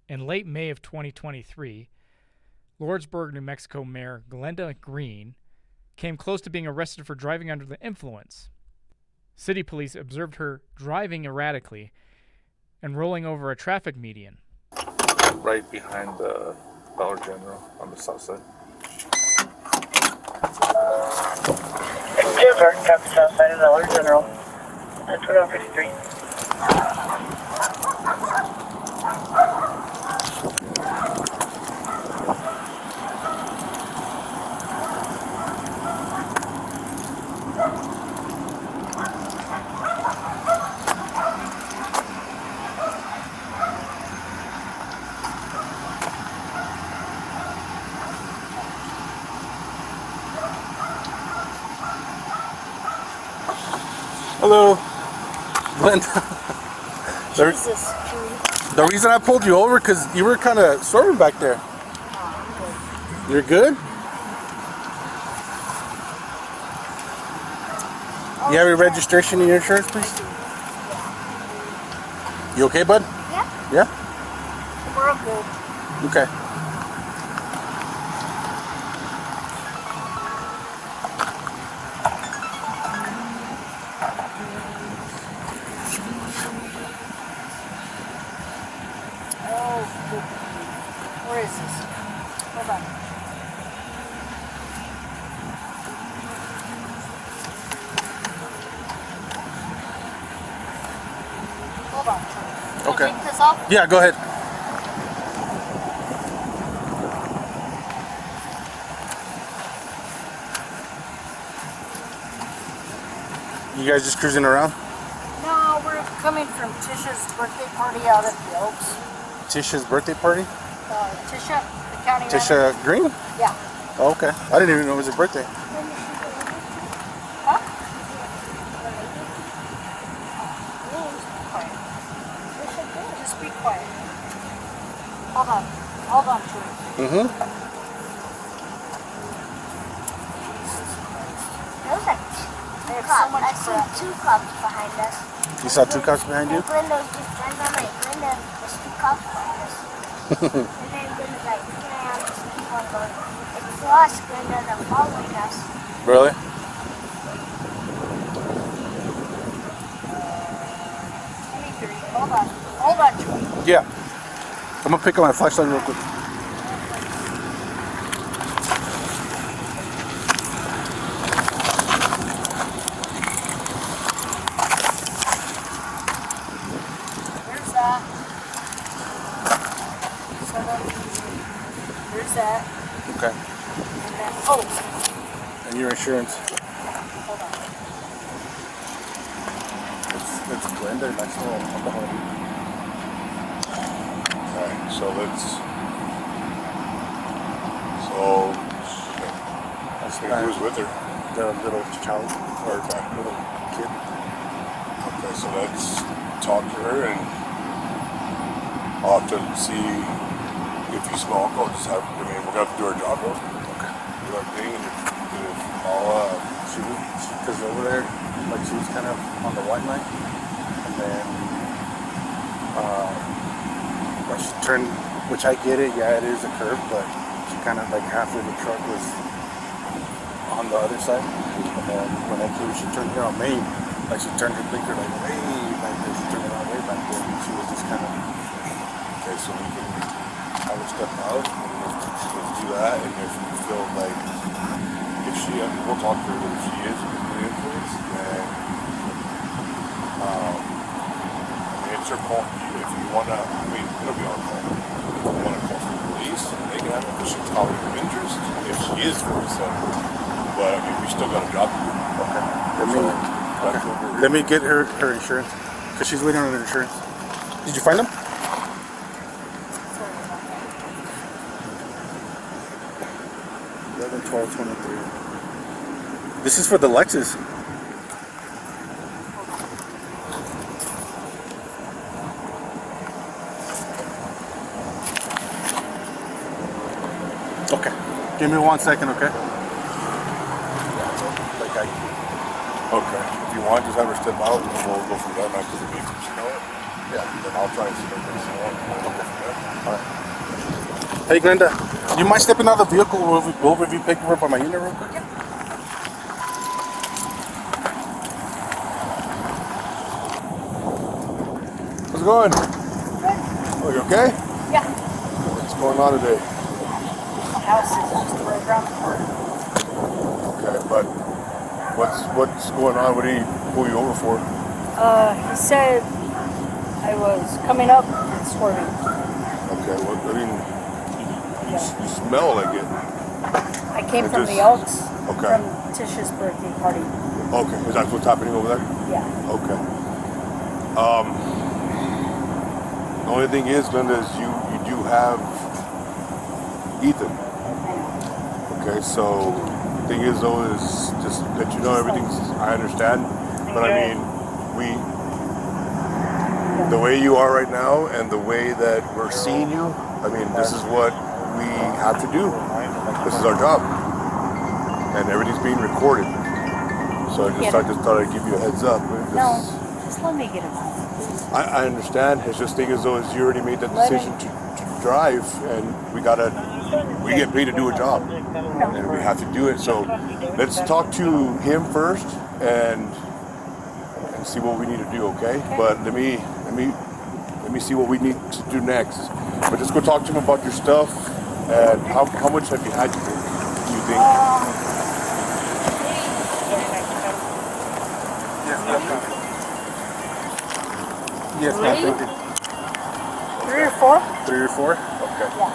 In late May of 2023, Lordsburg, New Mexico Mayor Glenda Greene came close to being arrested for driving under the influence. City police observed her driving erratically and rolling over a traffic median. Right behind the Dollar General on the south side. Denver, traffic south side of Dollar General. That's 1253. Hello, Glenda. Jesus, The reason I pulled you over because you were kind of swerving back there. You're good? You have your registration and your insurance, please? You okay, bud? Yeah, Yeah? we're all good. Okay. Oh, good. Where is this? Hold on. Hold on. Can Okay. I take this off? Yeah, go ahead. You guys just cruising around? No, we're coming from Tisha's birthday party out at the Oaks. Tisha's birthday party? Tisha, the county Tisha Green? Yeah. Oh, okay. I didn't even know it was her birthday. Huh? Quiet. Just be quiet. Hold on. Hold on to it. Mm-hmm. Those are there's so much I see 2 cops behind us. You saw 2 cops behind you? And Glenda was just turned on right. Glenda, there's 2 cops behind us. And then Glenda's like, damn, just keep on going. It's lost, Glenda, they're following us. Really? Hold on. Hold on to it. Yeah. I'm gonna pick up my flashlight real quick. There's that. There's that. Okay. And then, oh, And your insurance. hold on. It's Glenda National Alcohol. Alright, so who's with her? The little child or Okay. little kid. Okay, so let's talk to her and I'll have to see if you smell alcohol. Just have, I mean, we're gonna have to do our job, bro. Okay. Do our thing, and if I'll, Because over there, like she was kind of on the white line, and then when she turned, which I get it, yeah, it is a curve, but she kind of like half of the truck was on the other side, and then when I came, she turned here on Main, like she turned her blinker like way back there, she turned it on way back there, and she was just kind of. okay, so we can have her step out, and let's do that, and if we feel like, if she, we'll talk to her, but if she is under the influence, then, I mean, it's your call. If you wanna, I mean, it'll be our call. If you wanna call the police, they can have it, because she's probably of interest, if she is 47. But I mean, we still got a job to do. Okay. Let me get her insurance, because she's waiting on her insurance. Did you find them? 11, 12, 23. This is for the Lexus. Okay. Give me 1 second, okay? Okay. If you want, just have her step out and we'll go from there. Not because it makes you know it. Yeah. Then I'll try and see if I can see it. And we'll go from there. All right. Hey Glenda, do you mind stepping out of the vehicle? We'll review paperwork on my unit real quick. How's it going? Good. Oh, you okay? Yeah. What's going on today? My house is just right around the corner. Okay, but what's going on? What did he pull you over for? He said I was coming up and swerving. Okay, well, I mean, you smell like it. I came It from just- the Elks okay. from Tish's birthday party. Okay, is that what's happening over there? Yeah. Okay. The only thing is, Linda, is you do have Ethan. Okay, so the thing is though is just that you know everything's. I understand, but I mean, the way you are right now and the way that we're seeing you, I mean, this is what we have to do. This is our job, and everything's being recorded. So I just thought I'd give you a heads up. No, just let me get him home. I understand. It's just thing is though is you already made that decision to drive, and we get paid to do a job, and we have to do it. So let's talk to him first and see what we need to do. Okay? But let me see what we need to do next. But just go talk to him about your stuff and how much have you had? Do you think? Yes, ma'am. Thank you. 3 or 4? 3 or 4? Okay. Yeah.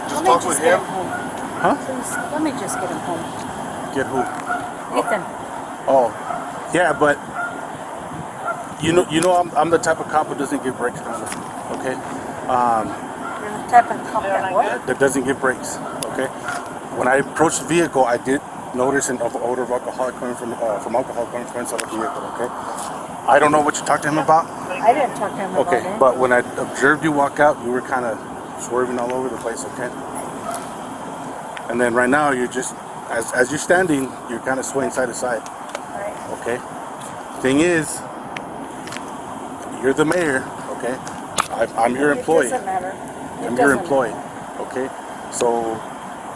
Just Let me talk just with get him. home. Huh? Please, let me just get him home. Get who? Ethan. Oh, yeah, but you know, I'm the type of cop who doesn't give breaks, Glenda. Okay. You're the type of cop that what? That doesn't give breaks. Okay. When I approached the vehicle, I did notice an odor of alcohol coming from alcohol coming from inside the vehicle. Okay. I don't know what you talked to him about. I didn't talk to him about Okay, it. but when I observed you walk out, you were kind of swerving all over the place. Okay. And then right now, you're just as you're standing, you're kind of swaying side to side. Right. Okay. Thing is, you're the mayor. Okay. I'm your employee. It doesn't matter. I'm your employee. Okay. So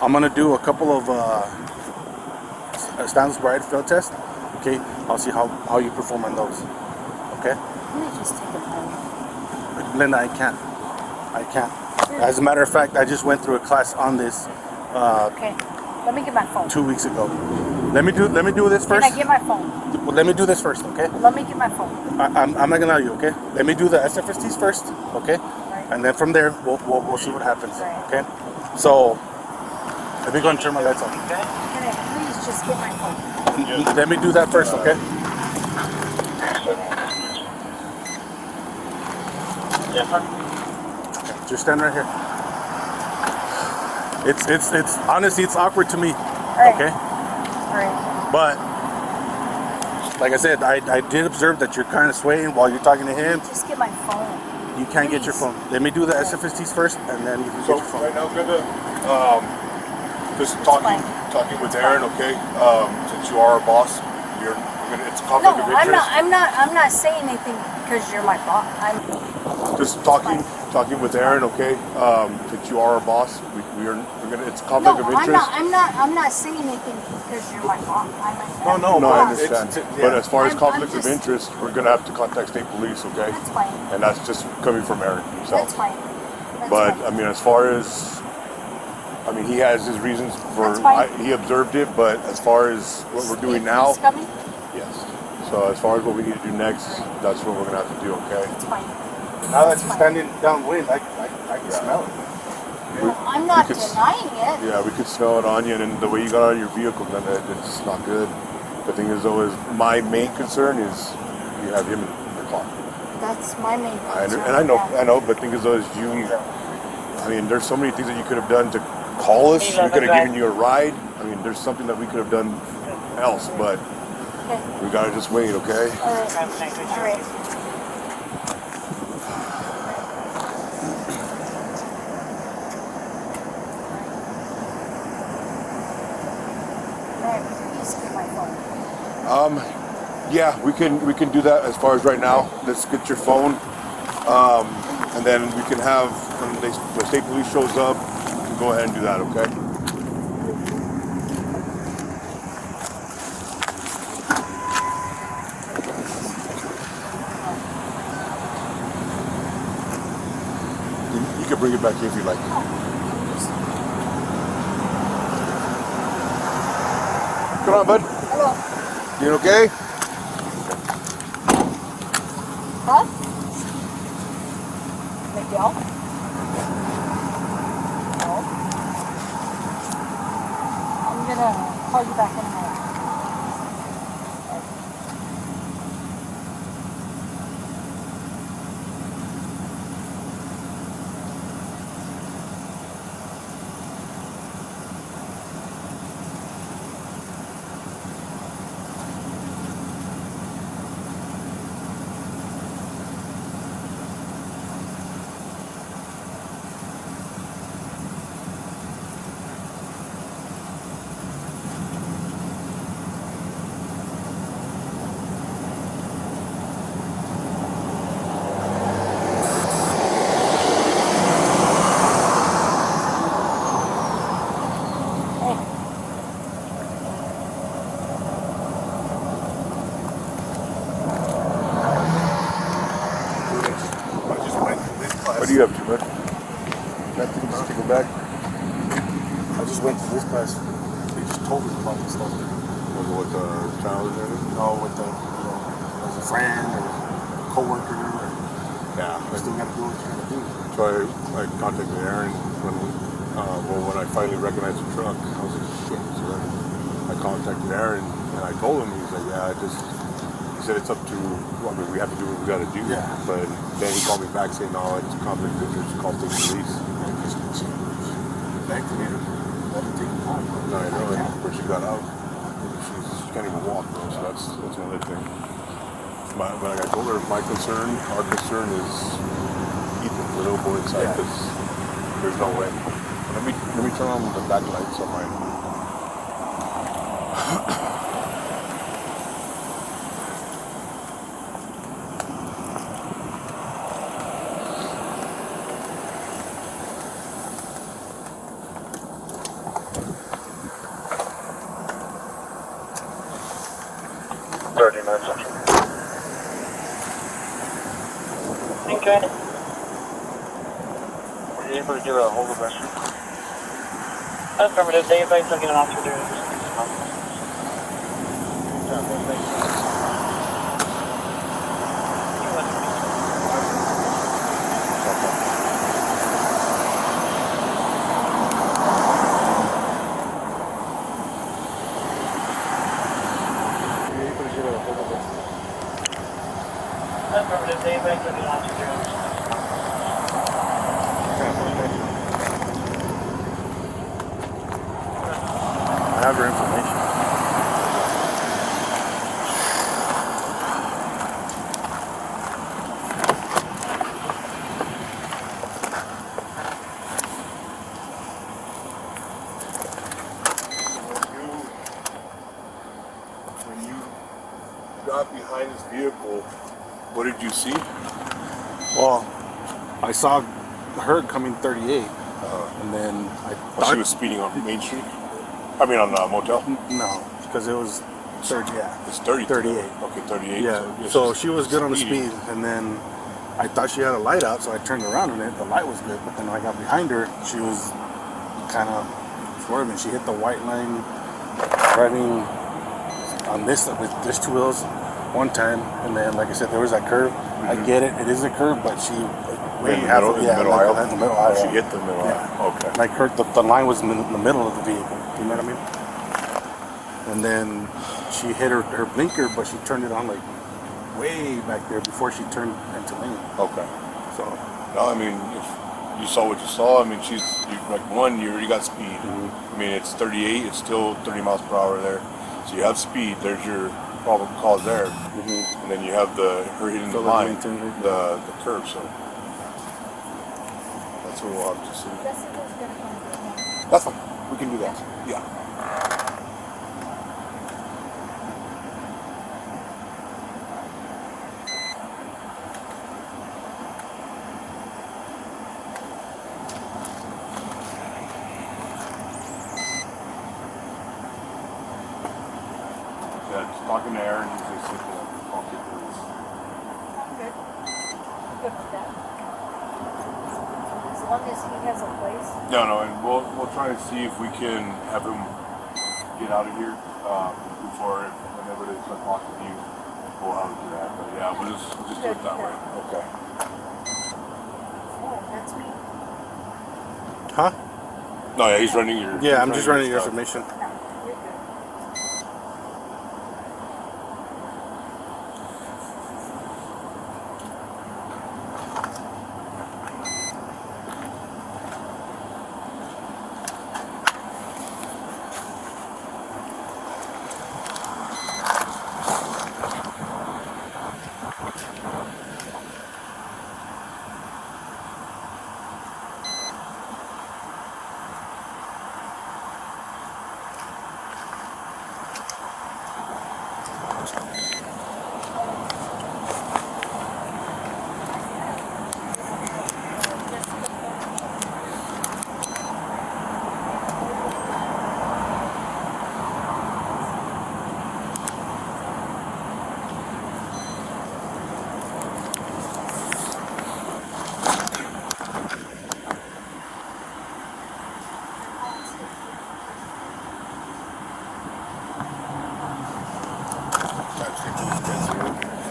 I'm gonna do a couple of sobriety field tests. Okay. I'll see how you perform on those. Okay. Let me just take him home. Linda, I can't. As a matter of fact, I just went through a class on this Okay. Let me get my phone. 2 weeks ago. Let me do this Can first. I get my phone? Well, let me do this first, okay? Let me get my phone. I'm not gonna lie to you, okay? Let me do the SFSTs first, okay? Right. And then from there, we'll see what happens, Right. okay? So let me go and turn my lights on. Can I please just get my phone? Let me do that first, okay? Just stand right here. It's honestly it's awkward to me, Right. okay? All right. But like I said, I did observe that you're kind of swaying while you're talking to him. Just get my phone. You can't get your phone. Let me do the SFSTs first, and then you can So get your phone. right now, Glenda, just talking with Aaron, okay? Since you are our boss, it's a No, conflict of interest. I'm not saying anything because you're my boss. Just talking with Aaron, okay? Since you are our boss, it's a conflict of interest. I'm not saying anything because you're my boss. No, I understand. yeah. But as far as I'm conflict of just- interest, we're gonna have to contact state police, okay? That's fine. And that's just coming from Aaron himself. That's fine. That's But fine. I mean, as far as he has his reasons for That's fine. he observed it. But as far as what we're doing now, He's coming. yes. So as far as what we need to do next, that's what we're gonna have to do, okay? It's fine. Now that you're standing downwind, I can smell it. No, I'm not could- denying it. Yeah, we could smell it on you, and the way you got out of your vehicle, then it's not good. The thing is, though, is my main concern is you have him in your car. That's my main concern. I know, but the thing is, though, is there's so many things that you could have done to call us. We could have given you a ride. There's something that we could have done else, but Okay. we gotta just wait, okay? All right. All right. All right, please get my phone. Yeah, we can do that as far as right now. Let's get your phone. And then we can have, when the state police shows up, we can go ahead and do that, okay? You can bring it back here if you like. Come on, bud. Hello. You okay? Huh? Miguel? No. I'm gonna call you back in a minute. What do you have to, bud? Nothing, just take it back. I just went to this class. They just told us about this stuff. Was it with the child or anything? No, with the, as a friend or coworker, or Yeah. you still got to do what you got to do. So I contacted Aaron when I finally recognized the truck. I was like, shit. So then I contacted Aaron and I told him, he's like, yeah, he said it's up to, I mean, we have to do what we got to do. Yeah. But then he called me back saying, no, it's a conflict of interest, call state police. Back to me. Let him take the time. No, I know, but she got out. She can't even walk, bro, so that's another thing. But like I told her, our concern is Ethan, the little boy inside, because there's no way. Let me turn on the back lights on mine. Okay. Were you able to do a hold of restroom? Affirmative. They advise looking at officer there. Affirmative. They advise looking at officer there. I have your information. When you got behind this vehicle, what did you see? Well, I saw her coming 38, and then I She thought was speeding on Main Street. I mean, on Motel. no, because it was 30. Yeah, It's 30. 38. Okay, 38. Yeah. So she's she was good on the speeding. speed, and then I thought she had a light out, so I turned around and the light was good. But then when I got behind her, she was kind of swerving. She hit the white line, driving on this with just two wheels one time, and then like I said, there was that curve. I get it; it is a curve, but she way In the middle, in the middle like aisle. that in the middle aisle. She hit the middle Yeah. aisle. Okay. Like the line was in the middle of the vehicle. You know what I mean? And then she hit her blinker, but she turned it on like way back there before she turned into lane. Okay. So No, I mean, if you saw what you saw, I mean, you already got speed. Mm-hmm. I mean, it's 38, it's still 30 miles per hour there. So you have speed, there's your probable cause there. Mm-hmm. And then you have her hitting the So line, like the curve, so. That's what we'll have to see. Jessica's gonna come get me. That's fine, we can do that, yeah. talking to Aaron. He's just sitting there. Call the police. I'm good. I'm good with that. As long as he has a place. No, and we'll try and see if we can have him get out of here before whenever they start talking to you. We'll have him do that. But yeah, we'll just do it that way. Okay. Oh, that's me. Huh? No, yeah, he's running your. Yeah, he's I'm just running your stuff. information. No, you're good.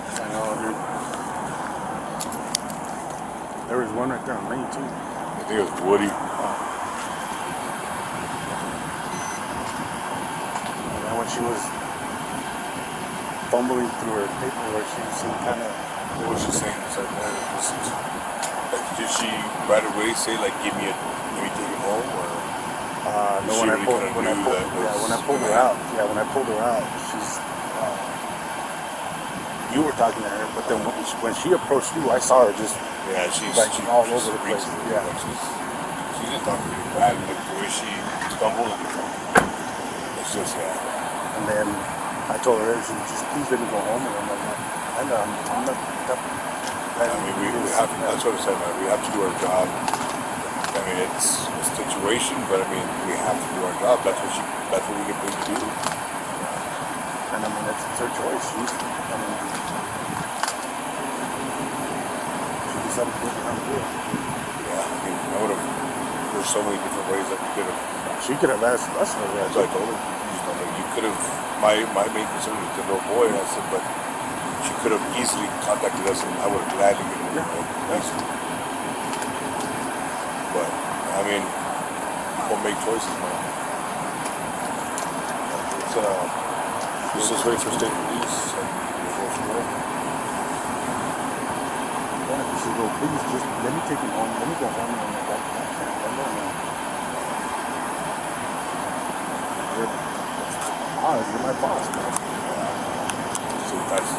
I know, dude. There was one right there on Main too. I think it was Woody. And then when she was fumbling through her paperwork, she seemed kind of. What was she saying? It's like, man, did she right away say like, let me take him home, or? No, She when I really pulled, kinda when I knew pulled, that yeah, was when I pulled her gonna out, yeah, when I pulled her out, she's. You were talking to her, but then when she approached you, I saw her just. Yeah, she's Like, all over the freaks place, me. yeah. Like, she just talking really bad. Like the way she stumbled, it's just yeah. And then I told her, she just please let me go home. And I'm like, I'm not. I mean, we have. That's what I said, man. We have to do our job. I mean, it's a situation, but I mean, we have to do our job. That's what we get paid to do. And I mean, it's her choice. She decided to do it. Yeah, I mean, I would have. There's so many different ways that we could have. She could have asked us for that. That's what I told her. You could have. My main concern was the little boy. And I said, but she could have easily contacted us, and I would have gladly given her easily. But I mean, people make choices, man. It's just wait for state police, and we'll go from there. Yeah, she said, well, please just let me take him home. Let me go home. And I'm like, I can't. You're my boss, man. So that's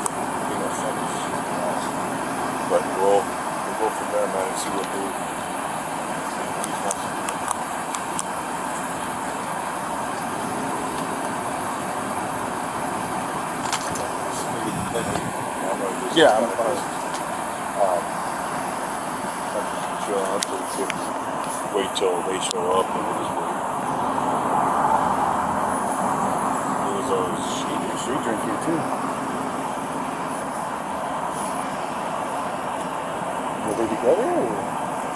but we'll go from there, man, and see what we. Yeah, I'm fine. Chill out till we can wait till they show up and we'll just wait. She drinking too. Were they together? Or?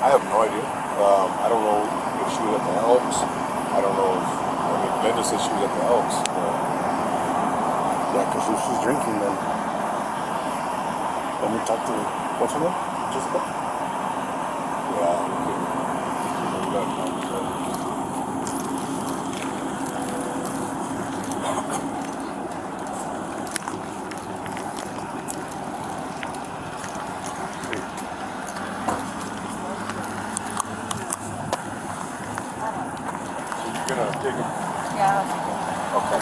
I have no idea. I don't know if she was at the Elks. I don't know if, I mean, Glenda said she was at the Elks. Yeah, because if she's drinking, then let me talk to, what's her name? Jessica? Yeah, we got a conversation. You're gonna take him. Yeah. Okay.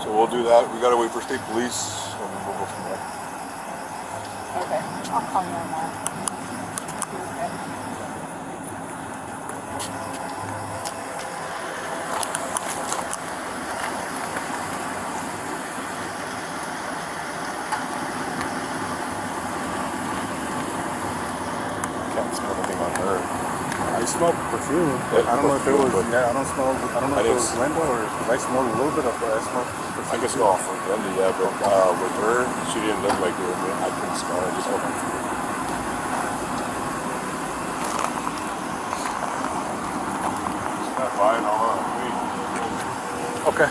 So we'll do that. We gotta wait for state police, and we'll go from there. Okay. I'll call you on that. Okay. Can't smell anything on her. I smell perfume. Yeah, I don't know if it was. perfume, Yeah, I don't know if it was Glenda or because I smelled a little bit of it. I smelled perfume. I can smell from Glenda, yeah, but with her, she didn't look like it. I couldn't smell it. I just smelled perfume. Not buying all that. Okay.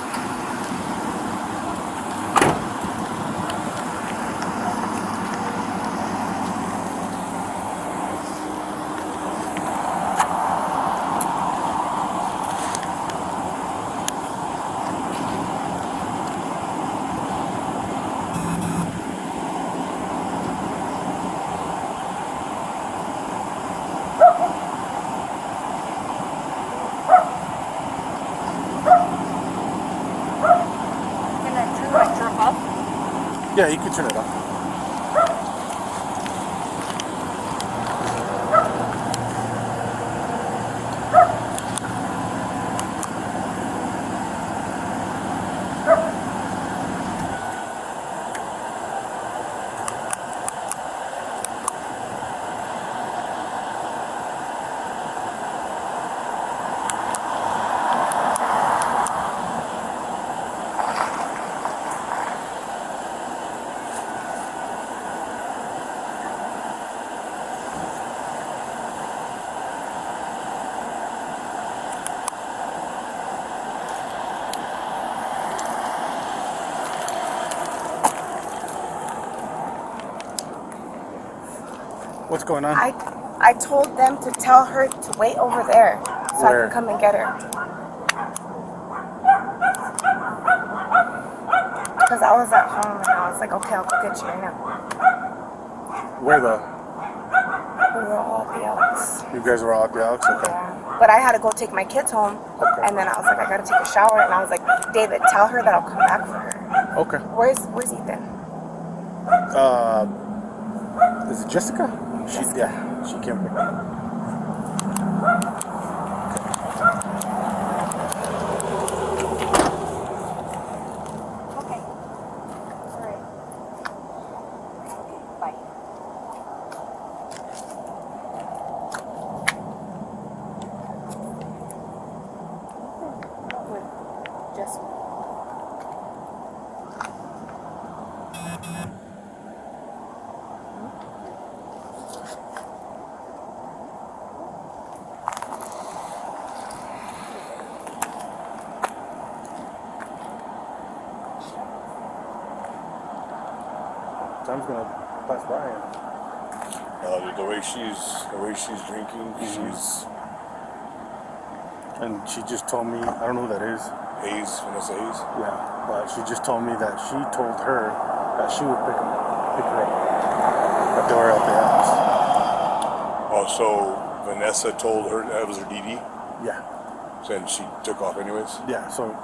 Can I turn my truck off? Yeah, you can turn it off. What's going on? I told them to tell her to wait over there so Where? I can come and get her. Because I was at home and I was like, okay, I'll go get you right now. Where the? We were all at the Elks. You guys were all at the Alex? Okay. Yeah. But I had to go take my kids home. Okay. And then I was like, I gotta take a shower. And I was like, David, tell her that I'll come back for her. Okay. Where's Ethan? Is it Jessica? Yeah, she came. Okay. All right. Okay, bye. With Jessica. Time's gonna pass by. The way she's drinking, she's And she just told me, I don't know who that is. Vanessa Hayes. Yeah, but she just told me that she told her that she would pick her up. That they were at the house. Oh, so Vanessa told her that was her DD, Yeah, and she took off anyways. yeah. So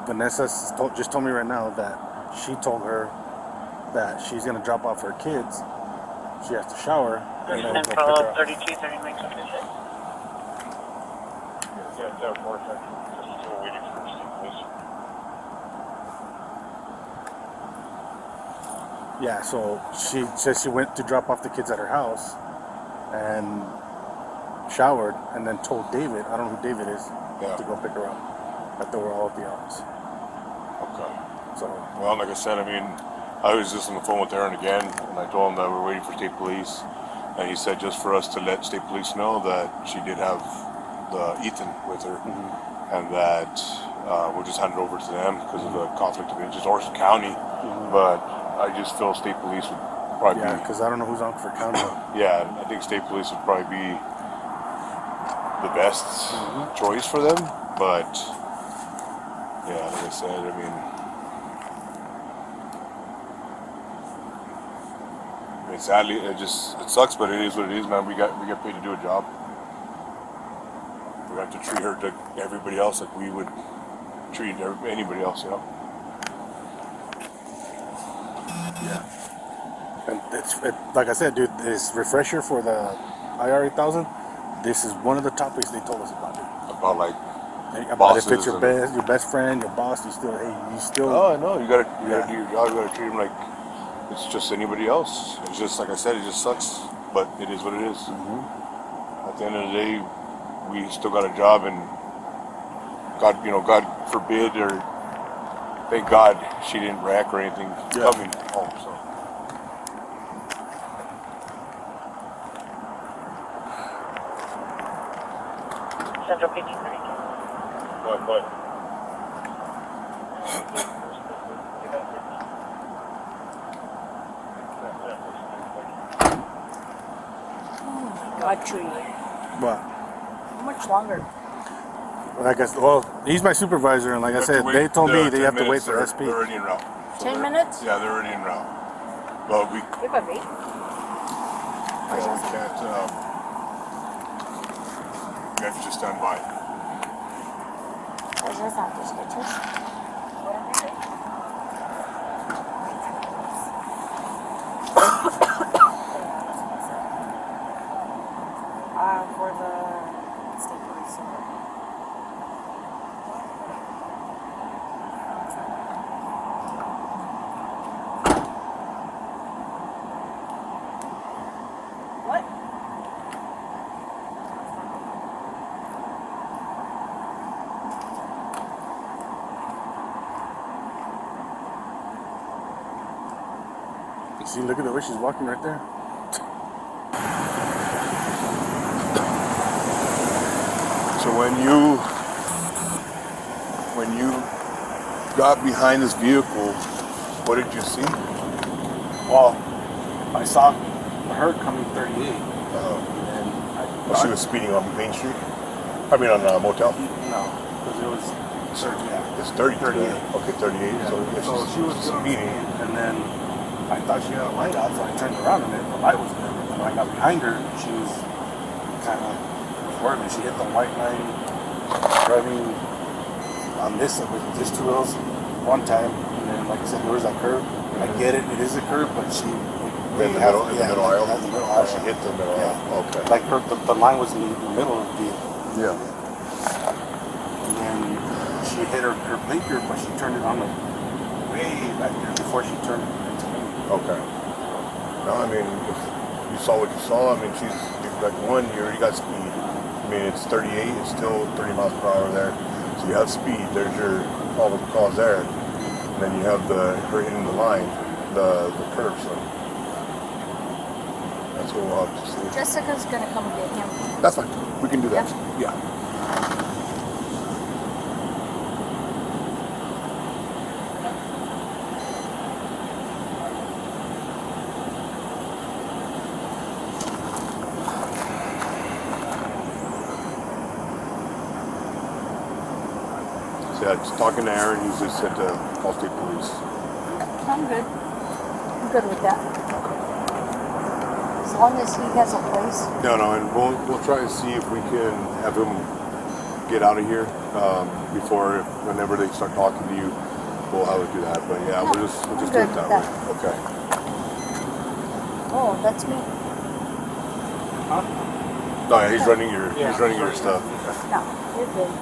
Vanessa just told me right now that she told her that she's gonna drop off her kids. She has to shower and then go pick her up. 3230 Mexico Mayor. Yeah, that was just still waiting for the state police. Yeah, so she says she went to drop off the kids at her house and showered and then told David, I don't know who David is, Yeah. to go pick her up. That they were all at the house. Okay. So, Well, like I said, I mean, I was just on the phone with Aaron again, and I told him that we're waiting for state police, and he said just for us to let state police know that she did have the Ethan with her, and that we'll just hand it over to them because of the conflict of interest, Orson County. But I just feel state police would probably yeah, be, because I don't know who's on for county. yeah, I think state police would probably be the best choice for them. But yeah, like I said, I mean, sadly, it sucks, but it is what it is, man. We get paid to do a job. We have to treat her like everybody else, like we would treat anybody else, you know. Yeah. And like I said, dude, this refresher for the IR 8000, this is one of the topics they told us about, dude. About like About if it's bosses your best friend, your boss, you still. oh no, you gotta do your job. You gotta treat them like it's just anybody else. It's just like I said, it just sucks, but it is what it is. the end of the day, we still got a job, and God forbid, or thank God she didn't wreck or anything coming home. So. Central PD 32. What? God tree. But How much longer? like I said, well, he's my supervisor, and like I said, they told me they have to wait for SP. They're already en route. 10 minutes? Yeah, they're already en route. But we You have a vape? can't. We have to just stand by. Pues ya sabes, stitches. For the state police. What? You see, look at the way she's walking right there. So when you got behind this vehicle, what did you see? Well, I saw her coming 38, and Well, she was speeding on Main Street. I mean on Motel. No, because it was, yeah, It's 30. 38. Okay, 38. Yeah. So, So she was speeding. and then I thought she had a light out, so I turned around and the light was there. And when I got behind her, she was kind of swerving. She hit the white line, driving on this with just two wheels one time, and then like I said, there was that curve. I get it, it is a curve, but she In the middle, aisle. At the middle Oh, aisle. she hit the middle Yeah. aisle. Okay. Like the line was in the middle of the vehicle. Yeah. And then she hit her blinker, but she turned it on like way back there before she turned into me. Okay. No, I mean, if you saw what you saw, I mean, she's like one, you already got speed. I mean, it's 38, it's still 30 miles per hour there. So you have speed, there's your probable cause there. And then you have her hitting the line, the curve, so that's what we'll have to see. Jessica's gonna come get him. That's fine. We can do that. Yeah. So yeah, just talking to Aaron, he's just at the State Police. I'm good. I'm good with that. As long as he has a place. No, and we'll try to see if we can have him get out of here before, whenever they start talking to you, we'll have to do that. But yeah, we'll just do good it that with way. Okay. Oh, that's me. No, yeah, he's running your stuff. No, you're good.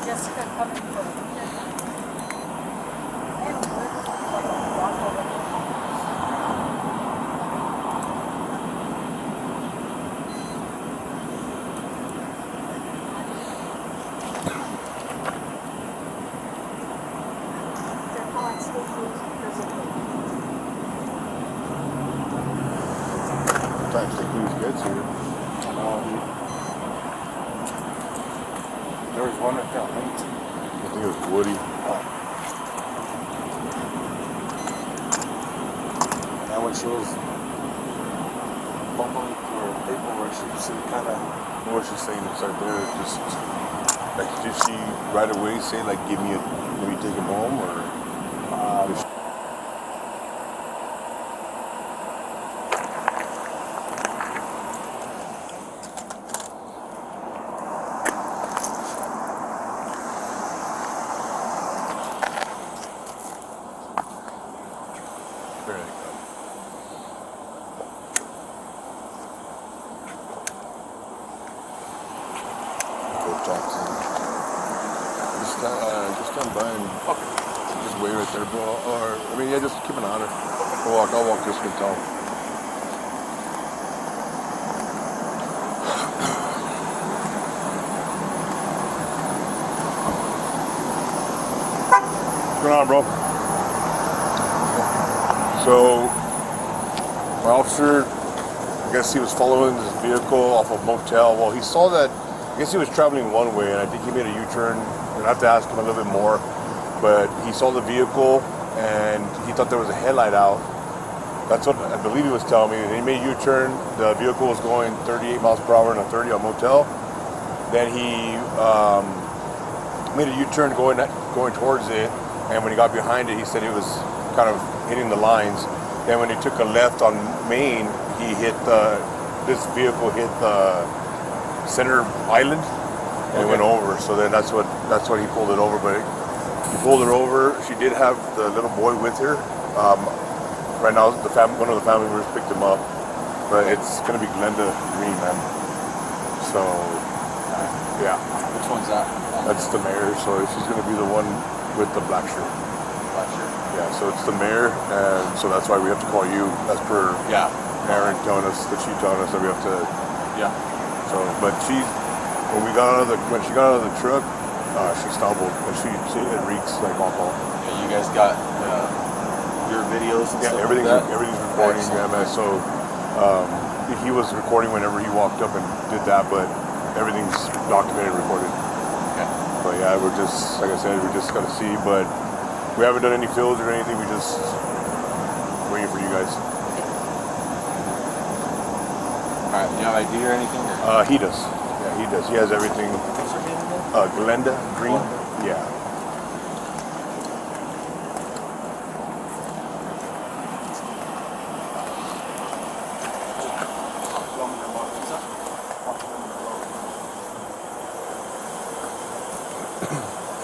Jessica coming for Sometimes the police gets here. There was one that fell late. I think it was Woody. And when she was bumbling for paperwork, she seemed kind of. What was she saying? It's right there. Just like, did she right away say like, let me take him home, or? I Here they come. Go Jackson. Just stand by and just wait right there, bro. Or I mean, yeah, just keep an eye on her. I'll walk just and tell. What's going on, bro? So, my officer, I guess he was following this vehicle off a motel. Well, he saw that, I guess he was traveling one way, and I think he made a U-turn. We'd have to ask him a little bit more. But he saw the vehicle, and he thought there was a headlight out. That's what I believe he was telling me. And he made a U-turn. The vehicle was going 38 miles per hour in a 30 on motel. Then he made a U-turn going towards it. And when he got behind it, he said it was kind of hitting the lines. Then when he took a left on Main, this vehicle hit the center island and it went over. So then that's what he pulled it over. But he pulled her over. She did have the little boy with her. Right now, one of the family members picked him up. But it's going to be Glenda Greene, man. So, yeah. Which one's that? That's the mayor. So she's going to be the one with the black shirt. Black shirt. Yeah, so it's the mayor, and so that's why we have to call you, as per Aaron telling us that she telling us that we have to. Yeah. So, but when she got out of the truck, she stumbled, and it reeks like alcohol. Yeah, you guys got your videos and stuff everything's like that? everything's recording. Excellent. Yeah, man. So he was recording whenever he walked up and did that, but everything's documented, recorded. Okay. But yeah, we're just, like I said, we're just gonna see, but we haven't done any fills or anything. We just waiting for you guys. All right. Do you have ID or anything? Or? He does. Yeah, he does. He has everything. What's her name again? Glenda Greene. Yeah.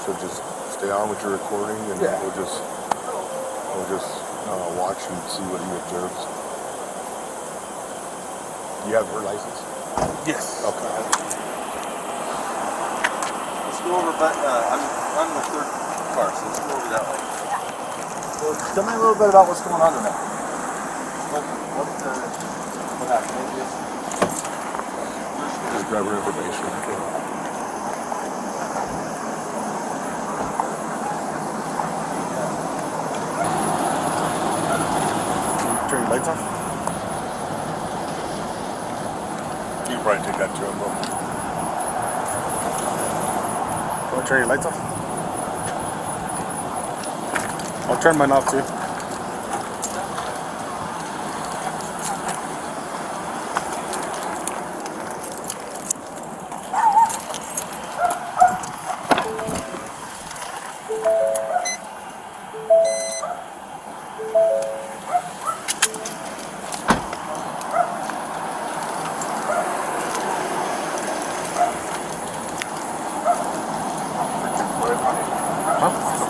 So just stay on with your recording, and we'll just watch and see what he observes. You have her license? Yes. Okay. Let's go over, but I'm the third car, so let's go over that way. Well, tell me a little bit about what's going on tonight. What happened? Just grab her information. Turn your lights off? You can probably take that to him, bro. Want to turn your lights off? I'll turn mine off too.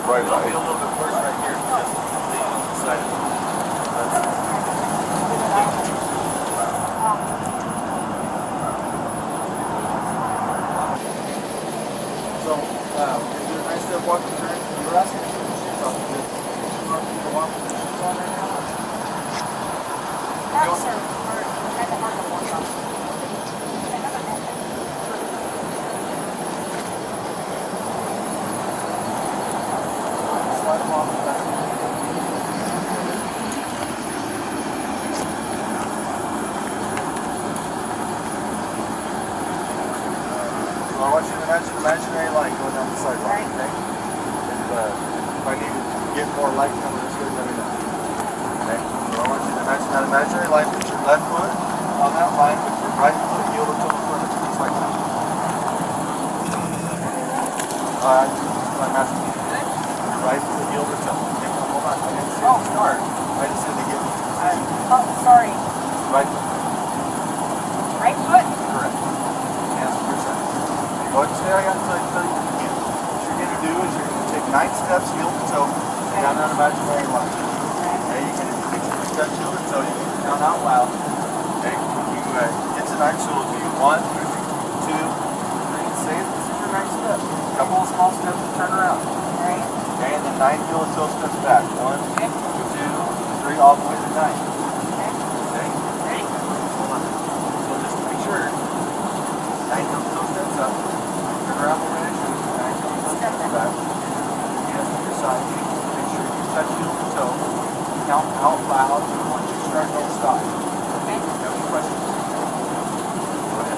Right, a little bit worse right here. Just side of it. So, is it a nice step walking through? You were asking me to put the shoes on. Is it hard for you to walk with the shoes on right now? That's her hard. Kind of hard to walk on. Slide them off the back. So I want you to imagine an imaginary light going down the sidewalk, Right. okay? If I need to get more light coming this way, let me know. Okay? So I want you to imagine that imaginary light, put your left foot on that line with your right foot heeled until the front, just like that. I'm asking you. Your right foot heeled until. Okay, hold on. I didn't say to start. I just said to get Oh, sorry. right foot. Right foot? Correct. Hands to your side. Go ahead and stay on until I tell you to begin. What you're going to do is you're going to take 9 steps heel to toe down that imaginary line. Okay, you can get touch you, so you can count out loud. Okay, you get to 9, so it'll be 1, 2, 3, say this is your 9 step. Couple of small steps to turn around. Right. Okay, and then 9 heel toe steps back. 1, 2, 3, all the way to 9. Okay. Okay? Ready? Hold on. So just make sure 9 heel toe steps up. Turn around the way, 9 heel toe steps back. Yes, to your side. Make sure you touch heel to toe. Count out loud. Once you start, don't stop. Okay. Have any questions? Go ahead.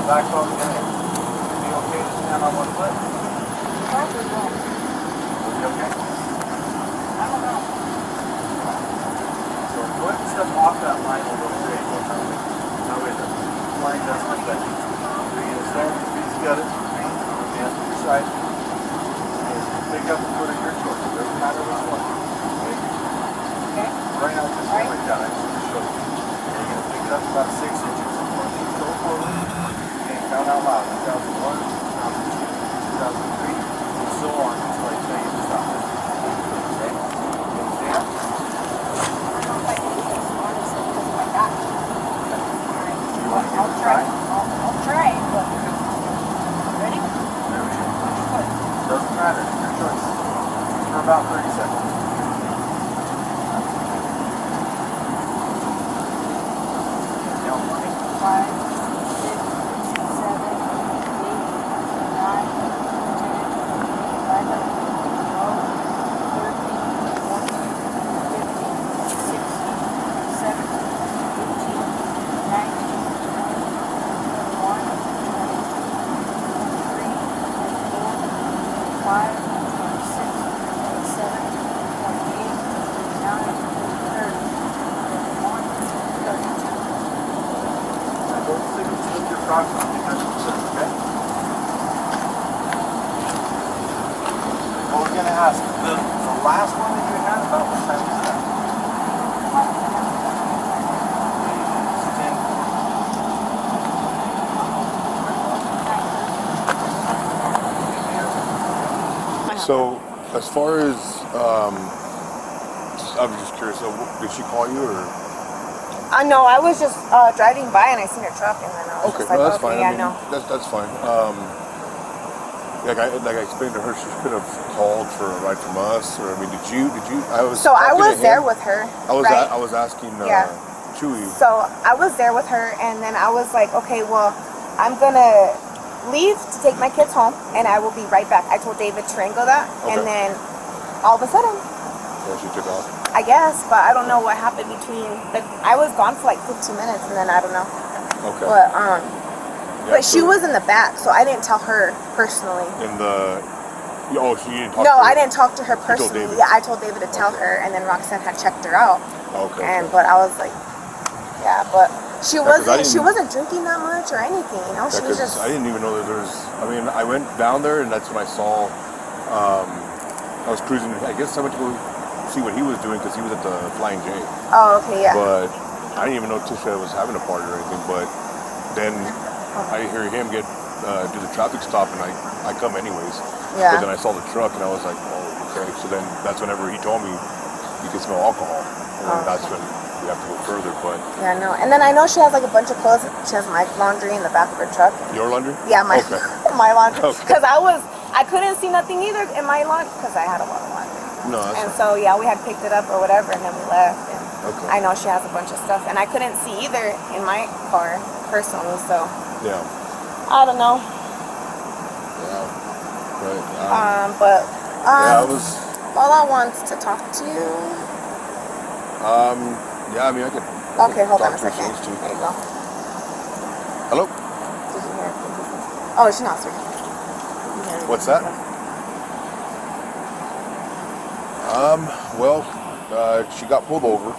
5, 12 minutes. Would it be okay to stand on one foot? Probably won't. Would it be okay? I don't know. So go ahead and step off that line a little bit. That way the line doesn't affect you. So you're going to stand your feet together. Hands to your side. And pick up the foot of your choice. It doesn't matter which one. Okay? Okay. Right now, just stand like that. I just want to show you. And you're going to pick it up about 6 inches. Once you go forward, and count out loud. 2001, 2002, 2003, and so on until I tell you to stop. Okay? Understand? I don't know if I can do this, honestly, because of my back. You want to give it I'll a try. try? I'll try, but ready? Doesn't matter. It's your choice. For about 30 seconds. Now, 5, 6, 7, 8, 9, 10, 11, 12, 13, 14, 15, 16, 17, 18, 19, 21, 22, 23, 24, 25, 26, 27, 28, 29, 30, 31, 32. now go sit with your crocs on because it's okay? Well, we're going to ask the last one that you had about what time was that? So, as far as, I'm just curious, so did she call you or? No, I was just driving by and I seen her truck and then I was Okay, just like, no, that's okay, fine. yeah, I mean, no. that's fine. Like I explained to her, she could have called for a ride from us, or I mean, did you? I was. So I talking to was there him. with her. I was. right? I was asking Yeah. Chewy. So I was there with her, and then I was like, okay, well, I'm gonna leave to take my kids home, and I will be right back. I told David Tarango that, and Okay. then all of a sudden, Yeah, she took off. I guess, but I don't know what happened between. Like, I was gone for like 15 minutes, and then I don't know. Okay. But she was in the back, so I didn't tell her personally. in the. Oh, she didn't talk. No, to her. I didn't talk to her told personally. David. Yeah, I told David to tell Okay. her, and then Roxanne had checked her out. Okay. And but I was like, yeah, but she 'cause I wasn't drinking that much or anything. You know, Yeah, she was 'cause just. I didn't even know that there was. I mean, I went down there and that's when I saw. I was cruising. I guess I went to go see what he was doing because he was at the Flying J. Oh, okay, yeah. But I didn't even know Tisha was having a party or anything. But then I hear him do the traffic stop, and I come anyways. Yeah. But then I saw the truck, and I was like, oh, okay. So then that's whenever he told me you can smell alcohol, and then that's when we have to go further. But Yeah, no. And then I know she has like a bunch of clothes. She has my laundry in the back of her truck. your laundry? Yeah, my Okay. my laundry. Okay. Because I couldn't see nothing either in my laundry because I had a lot of laundry. No, that's And so yeah, we had picked it up or whatever, and then we left. And Okay. I know she has a bunch of stuff, and I couldn't see either in my car personally. So yeah. I don't know. Yeah. Right. But yeah, I was. Lola wants to talk to you. Yeah, I mean, I could. Okay, hold on a talk to her if she second. needs to. There you go. Hello. Did you hear it? Oh, she's not speaking. What's that? Well, she got pulled over.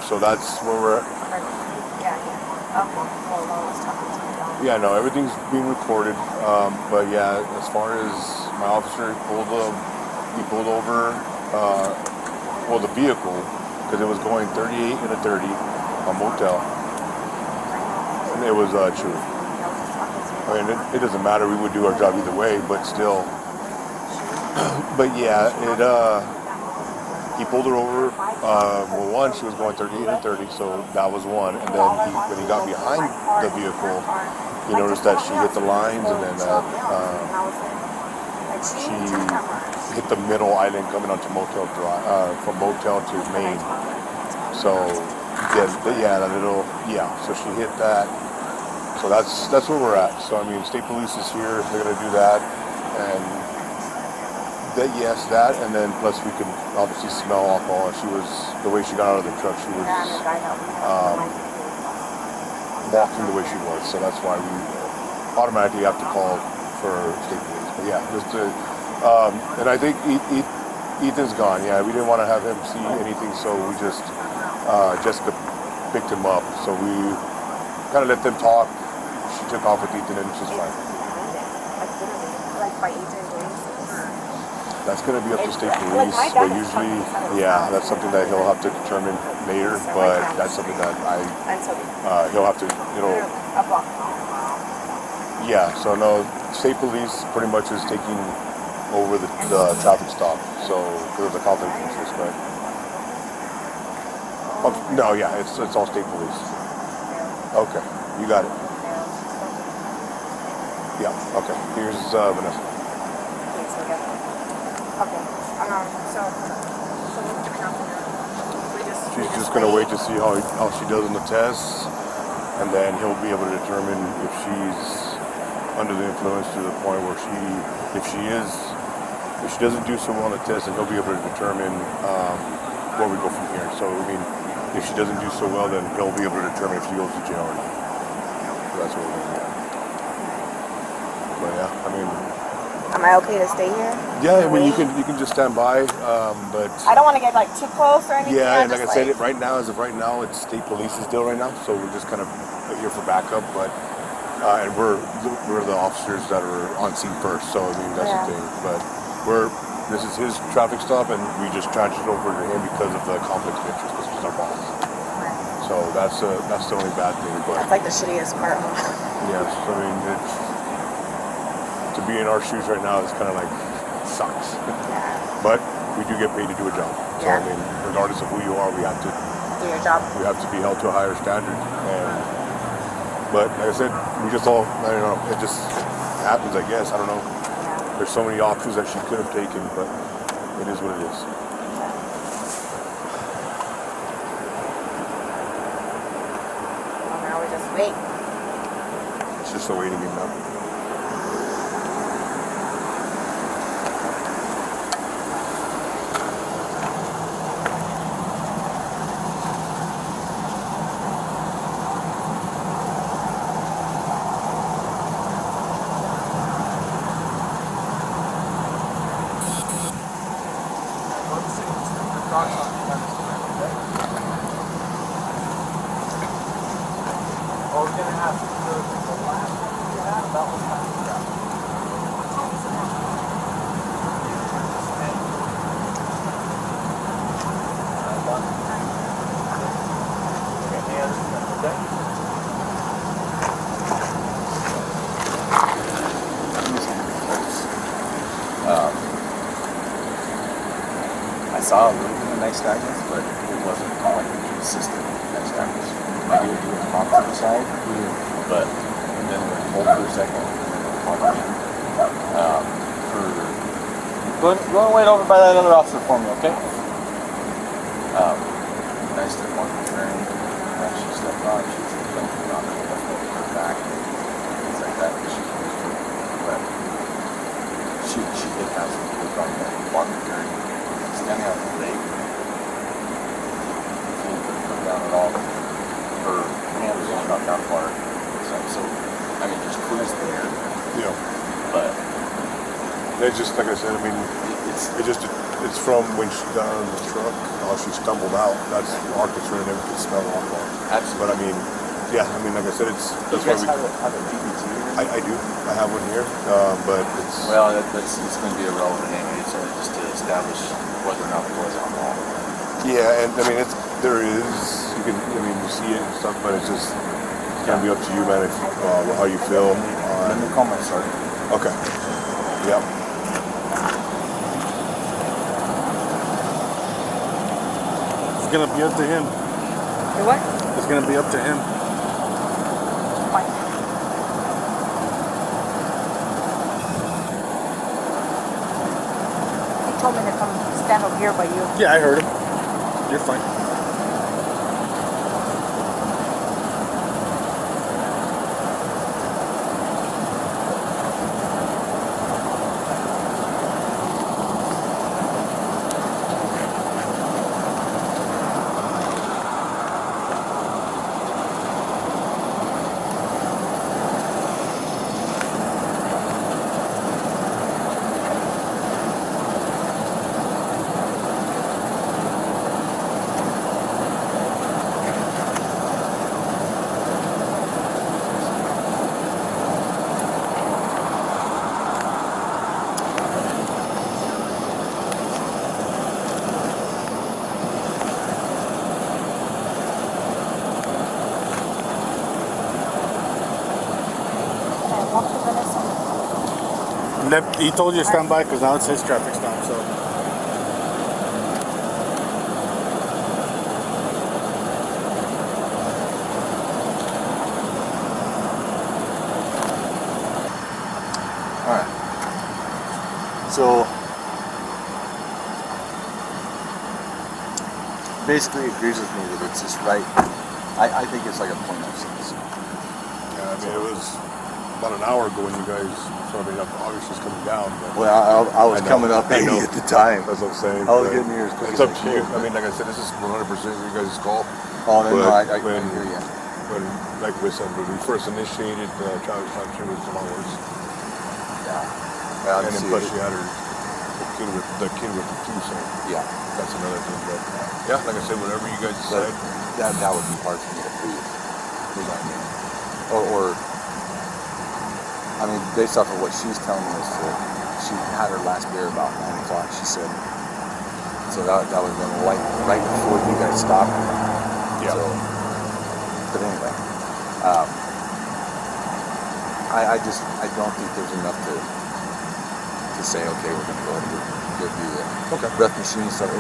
So that's where we're at. Yeah. Okay. Well, I was talking to you. Yeah, no, everything's being recorded. But yeah, as far as my officer, he pulled over, the vehicle, because it was going 38 and a 30, a motel. And it was true. I mean, it doesn't matter. We would do our job either way, but still. But yeah, he pulled her over. One, she was going 38 and 30, so that was one. And then when he got behind the vehicle, he noticed that she hit the lines, and then she hit the middle island coming onto Motel Drive, from Motel to Maine. So so she hit that. So that's where we're at. So I mean, state police is here. They're gonna do that, and that, and then plus we can obviously smell alcohol. And the way she got out of the truck, she was walking the way she was. So that's why we automatically have to call for state police. But yeah, and I think Ethan's gone. Yeah, we didn't want to have him see anything, so we Jessica picked him up. So we kind of let them talk. She took off with Ethan, and she's fine. Like by AJ. That's going to be up to state police, but usually, yeah, that's something that he'll have to determine later, but that's something that he'll have to, yeah, so no, state police pretty much is taking over the traffic stop, so, because of the conflict of interest, but, no, yeah, it's all state police. Okay, you got it. Yeah, okay, here's Vanessa. Okay. So what's the count? She's just going to wait to see how she does on the tests, and then he'll be able to determine if she's under the influence to the point where if she doesn't do so well on the test, then he'll be able to determine where we go from here. So I mean, if she doesn't do so well, then he'll be able to determine if she goes to jail or not. So that's what we're going to do. But yeah, I mean. Am I okay to stay here? Yeah, I mean, you can just stand by, but I don't want to get like too close or anything. yeah, and like I said, as of right now, it's state police's deal right now, so we're just kind of here for backup. But and we're the officers that are on scene first, so I mean that's the thing. But this is his traffic stop, and we just transferred over to him because of the conflict of interest, because he's our boss. So that's the only bad thing. But that's like the shittiest part. Yes, I mean to be in our shoes right now is kind of like sucks. But we do get paid to do a job. So I mean, regardless of who you are, we have to do your job. We have to be held to a higher standard. But like I said, I don't know, it just happens, I guess. I don't know. There's so many options that she could have taken, but it is what it is. Well, now we just wait. It's just a waiting game now. I saw a little bit of nice diamonds, but it wasn't like consistent nice diamonds. Maybe it would pop to the side, but and then it would hold for a second, and then it would pop again. Go and wait over by that other officer for me, okay? Nice to one turn, and she stepped on, she was like not going to hold her back, things like that. But she did have some kids on the walking turn. Standing out in the lake, she didn't put down at all. Her hand was only knocked down water. So I mean, there's clues there. Yeah. But it's just like I said. I mean, it just it's from when she got out of the truck. She stumbled out. That's our concern. Never could smell alcohol. Absolutely. But I mean, yeah. I mean, like I said, it's Do that's you why guys we. have a DBT? I do. I have one here, but it's. Well, it's going to be irrelevant anyway. It's only just to establish whether or not there was alcohol. Yeah, and I mean, there is. You can. I mean, you see it and stuff, but it's just. It's gonna be up to you, man. If how you feel. Let me call my sergeant. Okay. Yep. It's gonna be up to him. You what? It's gonna be up to him. Fine. He told me to come stand over here by you. Yeah, I heard him. You're fine. He told you to stand by because now it's his traffic stop. So. All right. So basically agrees with me that it's just right. I think it's like a point of sense. Yeah, I mean, it was about an hour ago when you guys. So I mean, obviously it's coming down. But Well, I was coming up 80 at the time. That's what I'm saying. I was but getting here as quick It's as up I to you. could. I mean, like I said, this is 100% your guys' call. Oh, no, I But hear you. When, like we said, when we first initiated the traffic stop, she was a lot worse. Yeah. And then plus she had her the kid with her too, so Yeah. that's another thing. But yeah, like I said, whatever you guys But decide. that would be hard for me to prove. You know what I mean? Or I mean, based off of what she's telling me is that she had her last beer about 9 o'clock, she said. So that would have been right before you guys stopped. Yeah. So, but anyway, I don't think there's enough to say, okay, we're going to go ahead and go do the breath machine stuff.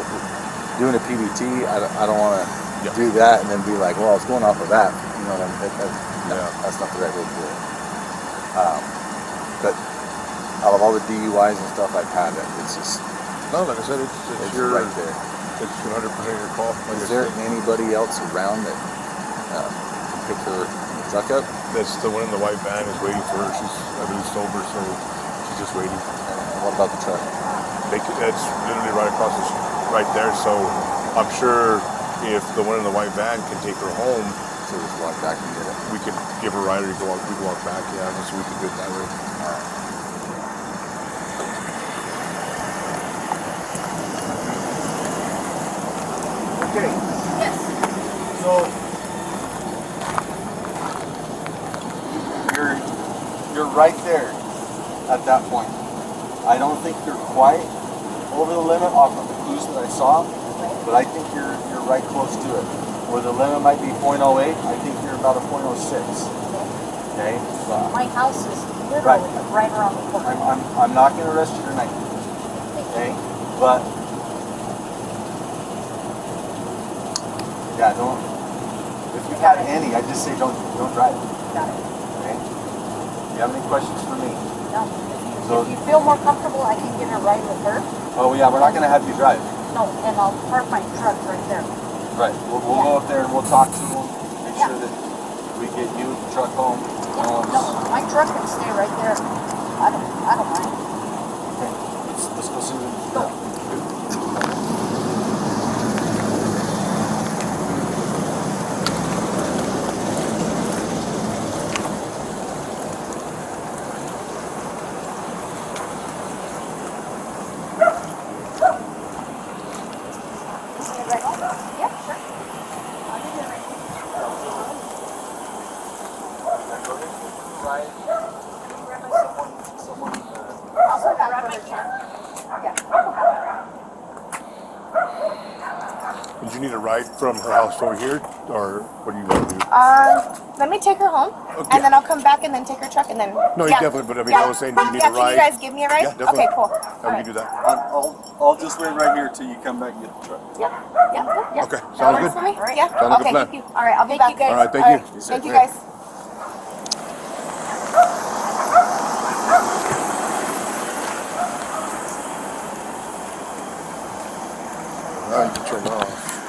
Doing a PBT, I don't want to do that and then be like, well, I was going off of that. You know what I mean? That's not the right way to do it. But out of all the DUIs and stuff I've had, it's just No, like I said, it's your right there. It's 100% your call. Like Is I there said. anybody else around that can pick her truck up? That's the one in the white van is waiting for her. She's, I believe, sober, so she's just waiting. And what about the truck? That's literally right across the street, right there. So I'm sure if the one in the white van can take her home, So just walk back and get it. we could give her a rider to go walk. We can walk back, yeah, just so we can do it that way. Okay. Yes. So you're right there at that point. I don't think you're quite over the limit off of the clues that I saw, but I think you're right close to it. Where the limit might be 0.08, I think you're about a 0.06. Okay. My house is literally right around the corner. I'm not going to arrest you tonight. Okay. But yeah, don't. If you have any, I just say don't drive. Got it. Okay. Do you have any questions for me? No. So- If you feel more comfortable, I can get a ride with her. Oh yeah, we're not going to have you drive. No, and I'll park my truck right there. Right. We'll go up there and we'll talk to them. Make sure that we get you the truck home. No, my truck can stay right there. I don't mind. Okay. Let's go see them. Go. Did you need a ride from her house over here, or what do you want to do? Let me take her home, Okay. and then I'll come back and then take her truck, and then. No, you definitely, but I mean, I was saying, do you need a Can you ride? guys give me a ride? Yeah, definitely. Okay, cool. Yeah, we can do that. I'll just wait right here till you come back and get the truck. Yeah. Okay, That sounds works good. for me? Yeah. Sounds like a Okay. plan. Thank you. All right, I'll be back. you, guys. All right, thank you. Thank you, Yeah. guys. All right, you can turn it off.